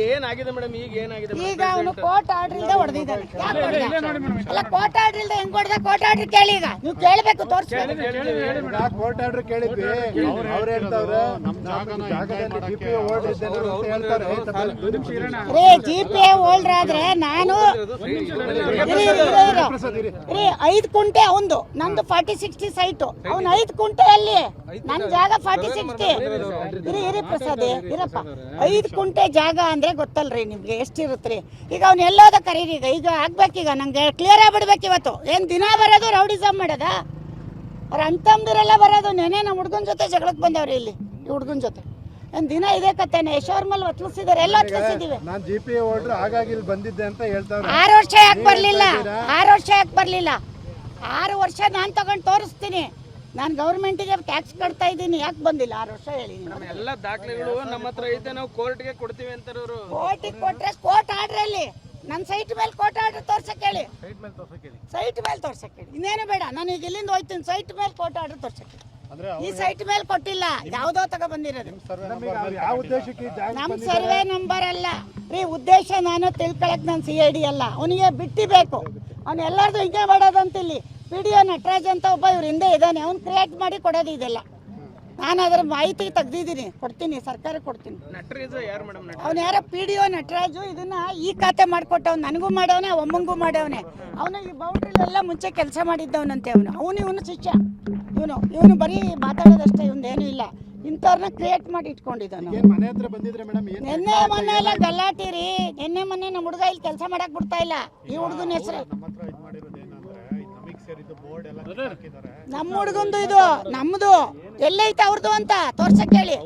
ಏನಾಗಿದೆ ಮೇಡಮ್ ಈಗ ಏನಾಗಿದೆ? ಈಗ ಅವನು ಕೋರ್ಟ್ ಆರ್ಡರ್ ಇಲ್ಲದೆ ಹೊಡೆದಿದ್ದಾನೆ. ಯಾಕೆ ಹೊಡೆದ? ಅಲ್ಲ ಕೋರ್ಟ್ ಆರ್ಡರ್ ಇಲ್ಲದೆ ಹೆಂಗ್ ಹೊಡೆದ? ಕೋರ್ಟ್ ಆರ್ಡರ್ ಕೇಳಿ, ಈಗ ನೀವು ಕೇಳಬೇಕು, ತೋರಿಸ್ಬೇಕು. ಕೋರ್ಟ್ ಆರ್ಡರ್ ಕೇಳಿದ್ವಿ, ಅವ್ರು ಹೇಳ್ತಾವ್ರೆ ನಮ್ ಜಾಗದಲ್ಲಿ ಜಿಪಿಎ ಹೋಲ್ಡರ್ ಇದ್ದೇನೆ ಅಂತ ಹೇಳ್ತಾರೆ. ರೀ ಜಿಪಿಎ ಹೋಲ್ಡರ್ ಆದ್ರೆ ನಾನು 5 ಕುಂಟೆ ಅವಂದು, ನಂದು 40-60 ಸೈಟು, ಅವ್ನು 5 ಕುಂಟೆ ಅಲ್ಲಿ, ನನ್ ಜಾಗ 40-60. ಇರಿ ಪ್ರಸಾದ್ ಇರಪ್ಪ, 5 ಕುಂಟೆ ಜಾಗ ಅಂದ್ರೆ ಗೊತ್ತಲ್ರಿ ನಿಮ್ಗೆ ಎಷ್ಟಿರುತ್ತ್ರಿ. ಈಗ ಅವ್ನು ಎಲ್ಲೋದ ಕರೀರಿ, ಈಗ ಆಗ್ಬೇಕೀಗ, ನಂಗೆ ಕ್ಲಿಯರ್ ಆಗ್ಬಿಡ್ಬೇಕು. ಇವತ್ತು ಏನ್ ದಿನ ಬರೋದು ರೌಡಿಸಮ್ ಮಾಡೋದ? ಅವ್ರ ಅಂತಮ್ದಿರೆಲ್ಲ ಬರೋದು. ನೆನೆ ನಮ್ಮ ಹುಡುಗನ ಜೊತೆ ಜಗಳಕ್ಕೆ ಬಂದವ್ರಿ ಇಲ್ಲಿ, ಈ ಹುಡುಗನ ಜೊತೆ ಏನ್ ದಿನ ಇದೇ ಕತೆನೆ. ಯಶೋರ್ ಮೇಲೆ ಒತ್ಲಿಸಿದಾರೆ, ಎಲ್ಲ ಒತ್ಲಿಸಿದೀವಿ. ನಾನು ಜಿಪಿಎ ಹೋಲ್ಡರ್ ಹಾಗಾಗಿ ಇಲ್ಲಿ ಬಂದಿದ್ದೆ ಅಂತ ಹೇಳ್ತಾವ್ರೆ. 6 ವರ್ಷ ಯಾಕೆ ಬರ್ಲಿಲ್ಲ? 6 ವರ್ಷ ಯಾಕೆ ಬರ್ಲಿಲ್ಲ? 6 ವರ್ಷ ನಾನು ತಗೊಂಡು ತೋರಿಸ್ತೀನಿ. ನಾನು ಗೌರ್ಮೆಂಟಿಗೆ ಟ್ಯಾಕ್ಸ್ ಕಟ್ತಾ ಇದ್ದೀನಿ, ಯಾಕೆ ಬಂದಿಲ್ಲ 6 ವರ್ಷ ಹೇಳಿ? ಎಲ್ಲ ದಾಖಲೆಗಳು ನಮ್ಮ ಹತ್ರ ಐತೆ, ನಾವು ಕೋರ್ಟ್ಗೆ ಕೊಡ್ತೀವಿ ಅಂತಾರೆ ಅವರು. ಕೋರ್ಟಿಗೆ ಕೊಟ್ರೆ ಕೋರ್ಟ್ ಆರ್ಡರ್ ಅಲ್ಲಿ ನನ್ನ ಸೈಟ್ ಮೇಲೆ ಕೋರ್ಟ್ ಆರ್ಡರ್ ತೋರ್ಸಕ್ ಹೇಳಿ, ಸೈಟ್ ಮೇಲೆ ತೋರ್ಸಕ್ ಹೇಳಿ. ಇನ್ನೇನು ಬೇಡ, ನಾನು ಈಗ ಇಲ್ಲಿಂದ ಹೋಯ್ತೀನಿ, ಸೈಟ್ ಮೇಲೆ ಕೋರ್ಟ್ ಆರ್ಡರ್ ತೋರ್ಸಕ್ ಹೇಳಿ. ಈ ಸೈಟ್ ಮೇಲೆ ಕೊಟ್ಟಿಲ್ಲ, ಯಾವ್ದೋ ತಗ ಬಂದಿರೋದು. ನಮ್ ಸರ್ವೆ ನಂಬರ್ ಅಲ್ಲ ರೀ, ಉದ್ದೇಶ ನಾನು ತಿಳ್ಕೊಳಕ್ ನಾನು CID ಅಲ್ಲ. ಅವನಿಗೆ ಬಿಟ್ಟಿಬೇಕು, ಅವ್ನು ಎಲ್ಲಾರ್ದು ಹಿಂಗೆ ಮಾಡೋದಂತ. ಇಲ್ಲಿ PDO ನಟರಾಜ್ ಅಂತ ಒಬ್ಬ ಇವ್ರ ಹಿಂದೆ ಇದ್ದಾನೆ, ಅವ್ನು ಕ್ರಿಯೇಟ್ ಮಾಡಿ ಕೊಡೋದು ಇದೆಲ್ಲ. ನಾನು ಅದರ ಮಾಹಿತಿ ತೆಗ್ದಿದ್ದೀನಿ, ಕೊಡ್ತೀನಿ, ಸರ್ಕಾರಕ್ಕೆ ಕೊಡ್ತೀನಿ. ಅವ್ನು ಯಾರೋ PDO ನಟರಾಜು ಇದನ್ನ ಈ ಖಾತೆ ಮಾಡ್ಕೊಟ್ಟವ್ನು, ನನಗೂ ಮಾಡವನೆ, ಅಮ್ಮಂಗೂ ಮಾಡವನೆ. ಅವನು ಈ ಬೌಂಡ್ರಿಲೆಲ್ಲ ಮುಂಚೆ ಕೆಲಸ ಮಾಡಿದ್ದವನಂತೆ. ಇವನು ಶಿಷ್ಯ. ಇವನು ಬರೀ ಮಾತಾಡೋದಷ್ಟೇ, ಇವನೇನು ಇಲ್ಲ. ಇಂಥವ್ರನ್ನ ಕ್ರಿಯೇಟ್ ಮಾಡಿ ಇಟ್ಕೊಂಡಿದ್ದಾನೆ. ನಿನ್ನೆ ಮೊನ್ನೆ ಎಲ್ಲ ಗಲಾಟಿರಿ, ನಿನ್ನೆ ಮೊನ್ನೆ ನಮ್ಮ ಹುಡುಗ ಇಲ್ಲಿ ಕೆಲಸ ಮಾಡಕ್ ಬಿಡ್ತಾ ಇಲ್ಲ. ಈ ಹುಡುಗನ ಹೆಸರು ನಮ್ಮ ಹುಡುಗಂದು, ಇದು ನಮ್ದು. ಎಲ್ಲೈತೆ ಅವ್ರದ್ದು ಅಂತ ತೋರ್ಸಕ್ ಹೇಳಿ.